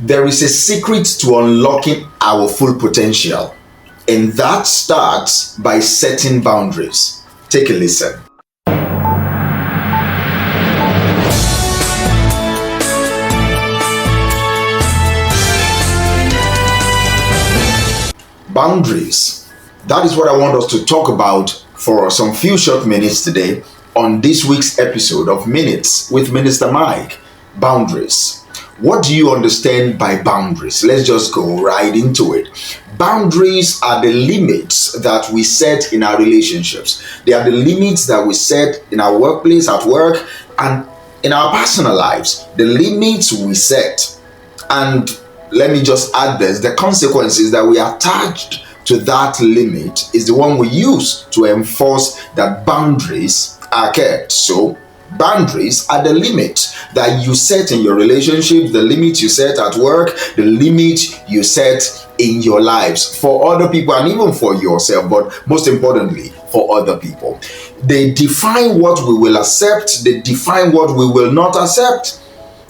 There is a secret to unlocking our full potential, and that starts by setting boundaries. Take a listen. Boundaries. That is what I want us to talk about for some few short minutes today on this week's episode of Minutes with MinistaMike. Boundaries. What do you understand by boundaries? Let's just go right into it. Boundaries are the limits that we set in our relationships. They are the limits that we set in our workplace, at work, and in our personal lives. The limits we set. And let me just add this, the consequences that we attached to that limit is the one we use to enforce that boundaries are kept. So, boundaries are the limits that you set in your relationships, the limits you set at work, the limit you set in your lives for other people and even for yourself, but most importantly, for other people. They define what we will accept, they define what we will not accept.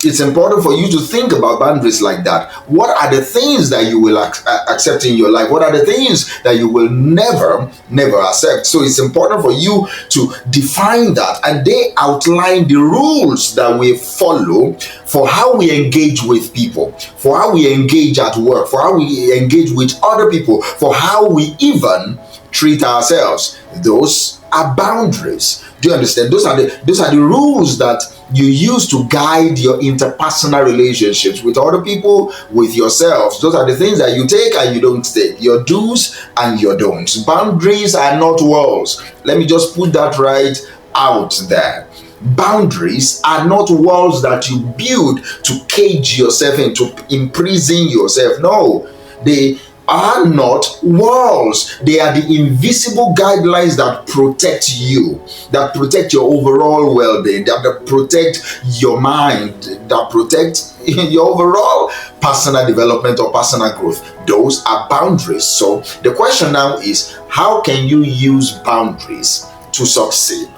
It's important for you to think about boundaries like that. What are the things that you will accept in your life? What are the things that you will never accept? So it's important for you to define that, and they outline the rules that we follow for how we engage with people, for how we engage at work, for how we engage with other people, for how we even treat ourselves. Those are boundaries. Do you understand? Those are the rules that you use to guide your interpersonal relationships with other people, with yourselves. Those are the things that you take and you don't take, your do's and your don'ts. Boundaries are not walls. Let me just put that right out there. Boundaries are not walls that you build to cage yourself in, to imprison yourself. No, they are not walls. They are the invisible guidelines that protect you, that protect your overall well-being, that protect your mind, that protect your overall personal development or personal growth. Those are boundaries. So the question now is, how can you use boundaries to succeed?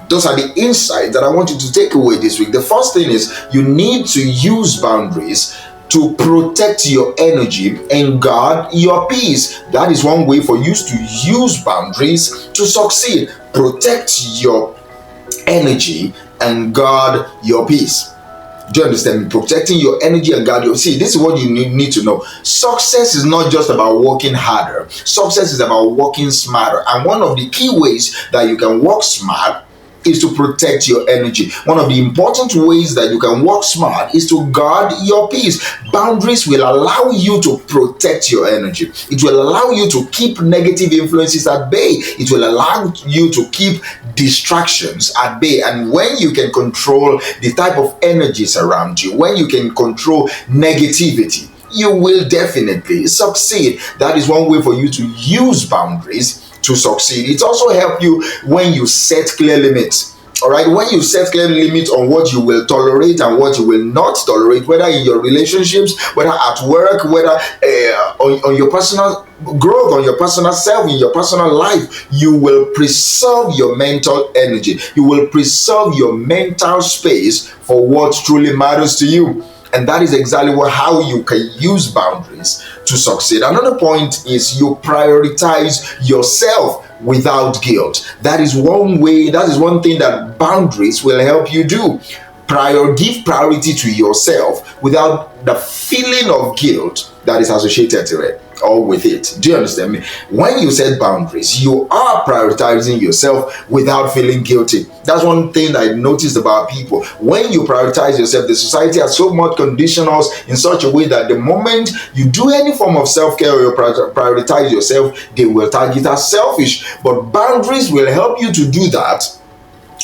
Those are the insights that I want you to take away this week. The first thing is you need to use boundaries to protect your energy and guard your peace. That is one way for you to use boundaries to succeed. Protect your energy and guard your peace. Do you understand me? Protecting your energy and guard your... See, this is what you need to know. Success is not just about working harder. Success is about working smarter. And one of the key ways that you can work smart is to protect your energy. One of the important ways that you can work smart is to guard your peace. Boundaries will allow you to protect your energy. It will allow you to keep negative influences at bay. It will allow you to keep distractions at bay. And when you can control the type of energies around you, when you can control negativity, you will definitely succeed. That is one way for you to use boundaries to succeed. It also helps you when you set clear limits. All right, when you set clear limits on what you will tolerate and what you will not tolerate, whether in your relationships, whether at work, whether on your personal growth, on your personal self, in your personal life, you will preserve your mental energy. You will preserve your mental space for what truly matters to you. And that is exactly how you can use boundaries to succeed. Another point is you prioritize yourself without guilt. That is one way, that is one thing that boundaries will help you do. Give priority to yourself without the feeling of guilt that is associated to it or with it. Do you understand me? When you set boundaries, you are prioritizing yourself without feeling guilty. That's one thing I noticed about people. When you prioritize yourself, the society has so much conditioned us in such a way that the moment you do any form of self-care or you prioritize yourself, they will tag it as selfish. But boundaries will help you to do that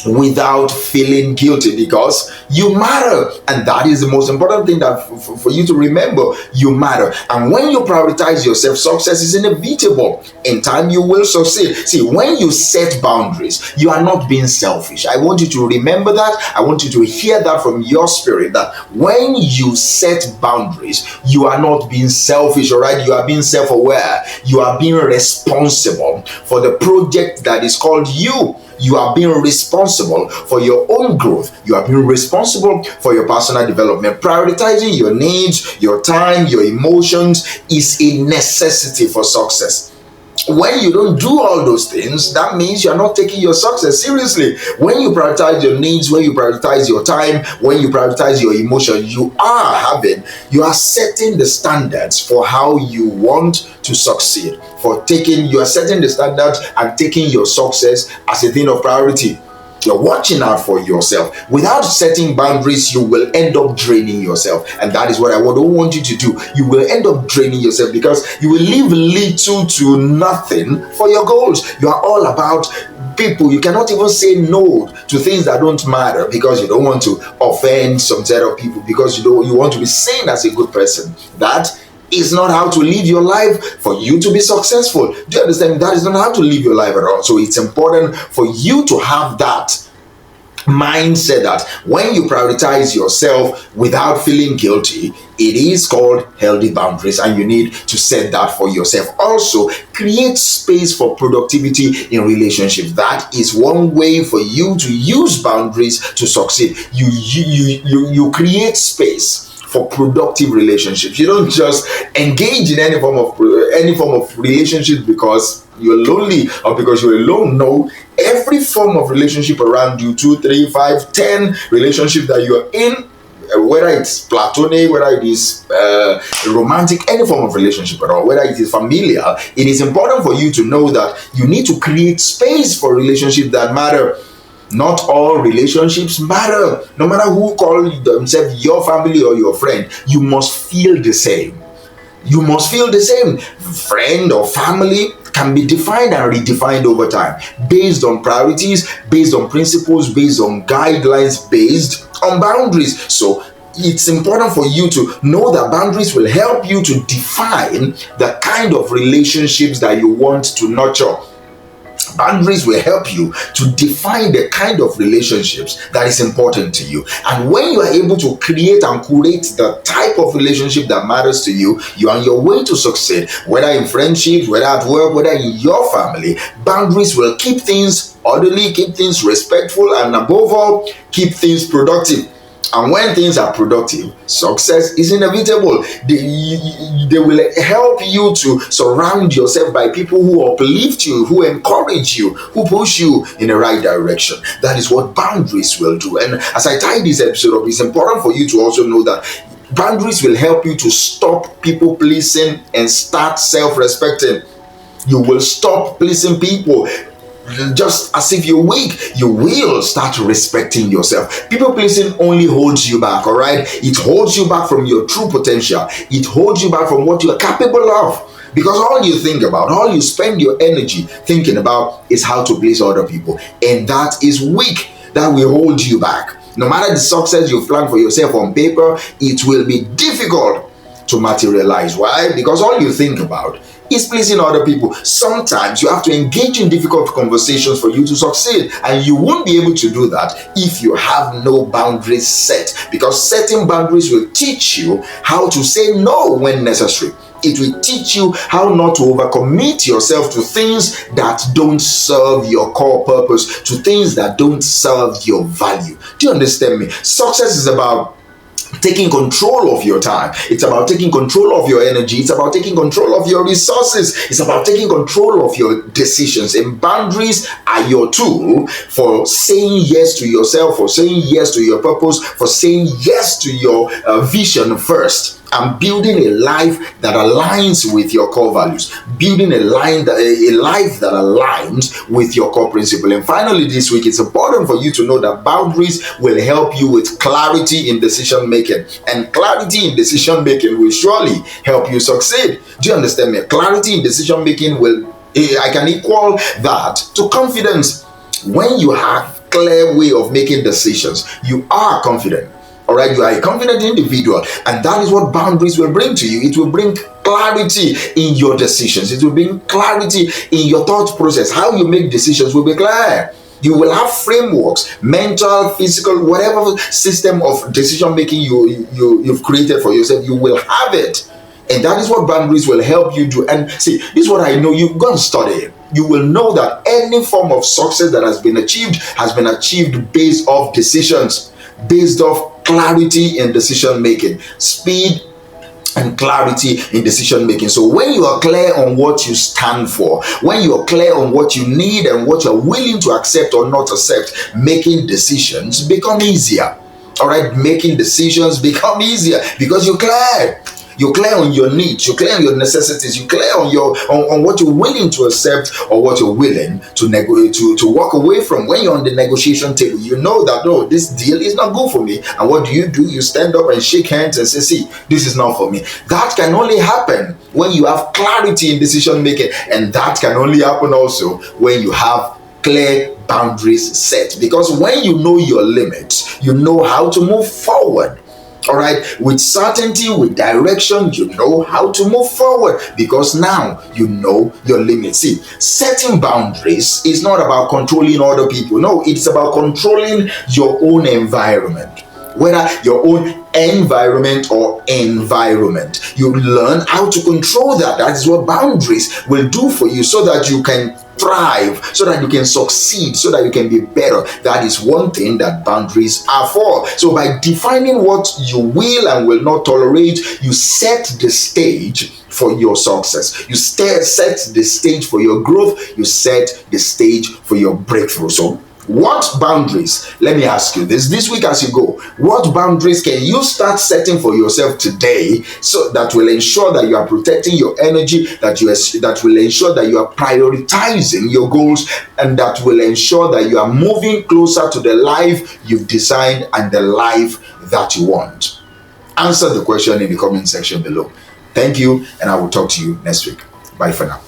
without feeling guilty, because you matter, and that is the most important thing that for you to remember. You matter, and when you prioritize yourself, success is inevitable. In time you will succeed. See, when you set boundaries, you are not being selfish. I want you to remember that. I want you to hear that from your spirit, that when you set boundaries, you are not being selfish. All right, you are being self-aware. You are being responsible for the project that is called you. You are being responsible for your own growth. You are being responsible for your personal development. Prioritizing your needs, your time, your emotions is a necessity for success. When you don't do all those things, that means you're not taking your success seriously. When you prioritize your needs, when you prioritize your time, when you prioritize your emotion, you are setting the standards for how you want to succeed. You are setting the standards and taking your success as a thing of priority. You're watching out for yourself. Without setting boundaries, you will end up draining yourself. And that is what I don't want you to do. You will end up draining yourself because you will leave little to nothing for your goals. You are all about people. You cannot even say no to things that don't matter because you don't want to offend some set of people, because you want to be seen as a good person. That is not how to live your life for you to be successful. Do you understand? That is not how to live your life at all. So it's important for you to have that mindset that when you prioritize yourself without feeling guilty, it is called healthy boundaries, and you need to set that for yourself. Also, create space for productivity in relationships. That is one way for you to use boundaries to succeed. You create space for productive relationships. You don't just engage in any form of relationship because you're lonely or because you're alone. No, every form of relationship around you, 2, 3, 5, 10 relationships that you're in, whether it's platonic, whether it is romantic, any form of relationship at all, whether it is familial, it is important for you to know that you need to create space for relationships that matter. Not all relationships matter. No matter who calls themselves your family or your friend, you must feel the same. You must feel the same. Friend or family can be defined and redefined over time based on priorities, based on principles, based on guidelines, based on boundaries. So it's important for you to know that boundaries will help you to define the kind of relationships that you want to nurture. Boundaries will help you to define the kind of relationships that is important to you. And when you are able to create and curate the type of relationship that matters to you, you are on your way to succeed. Whether in friendships, whether at work, whether in your family, boundaries will keep things orderly, keep things respectful, and above all, keep things productive. And when things are productive, success is inevitable. They will help you to surround yourself by people who uplift you, who encourage you, who push you in the right direction. That is what boundaries will do. And as I tie this episode up, it's important for you to also know that boundaries will help you to stop people pleasing and start self-respecting. You will stop pleasing people. Just as if you're weak, you will start respecting yourself. People pleasing only holds you back, all right? It holds you back from your true potential. It holds you back from what you are capable of. Because all you think about, all you spend your energy thinking about is how to please other people. And that is weak. That will hold you back. No matter the success you've planned for yourself on paper, it will be difficult to materialize. Why? Because all you think about is pleasing other people. Sometimes you have to engage in difficult conversations for you to succeed, and you won't be able to do that if you have no boundaries set, because setting boundaries will teach you how to say no when necessary. It will teach you how not to overcommit yourself to things that don't serve your core purpose, to things that don't serve your value. Do you understand me? Success is about taking control of your time. It's about taking control of your energy. It's about taking control of your resources. It's about taking control of your decisions. And boundaries are your tool for saying yes to yourself, for saying yes to your purpose, for saying yes to your vision first, and building a life that aligns with your core values, building a life that aligns with your core principle. And finally, this week, it's important for you to know that boundaries will help you with clarity in decision making, and clarity in decision making will surely help you succeed. Do you understand me? Clarity in decision making I can equal that to confidence. When you have a clear way of making decisions, you are confident. All right, you are a confident individual, and that is what boundaries will bring to you. It will bring clarity in your decisions. It will bring clarity in your thought process. How you make decisions will be clear. You will have frameworks, mental, physical, whatever system of decision making you've created for yourself. You will have it. And that is what boundaries will help you do. And see, this is what I know. You've got to study. you will know that any form of success that has been achieved based off decisions, based off clarity in decision making, speed and clarity in decision making. So when you are clear on what you stand for, when you are clear on what you need and what you're willing to accept or not accept, making decisions become easier. All right, making decisions become easier because you're clear. You're clear on your needs, you're clear on your necessities, you're clear on your on what you're willing to accept or what you're willing to walk away from. When you're on the negotiation table, you know that, no, this deal is not good for me. And what do? You stand up and shake hands and say, see, this is not for me. That can only happen when you have clarity in decision making, and that can only happen also when you have clear boundaries set. Because when you know your limits, you know how to move forward. All right, with certainty, with direction, you know how to move forward because now you know your limits. See, setting boundaries is not about controlling other people. No, it's about controlling your own environment, whether your own environment or environment. You learn how to control that. That is what boundaries will do for you, so that you can thrive, so that you can succeed, so that you can be better. That is one thing that boundaries are for. So by defining what you will and will not tolerate, you set the stage for your success. You set the stage for your growth. You set the stage for your breakthrough. So what boundaries, let me ask you this week as you go, what boundaries can you start setting for yourself today, so that will ensure that you are protecting your energy, that will ensure that you are prioritizing your goals, and that will ensure that you are moving closer to the life you've designed and the life that you want? Answer the question in the comment section below. Thank you, and I will talk to you next week. Bye for now.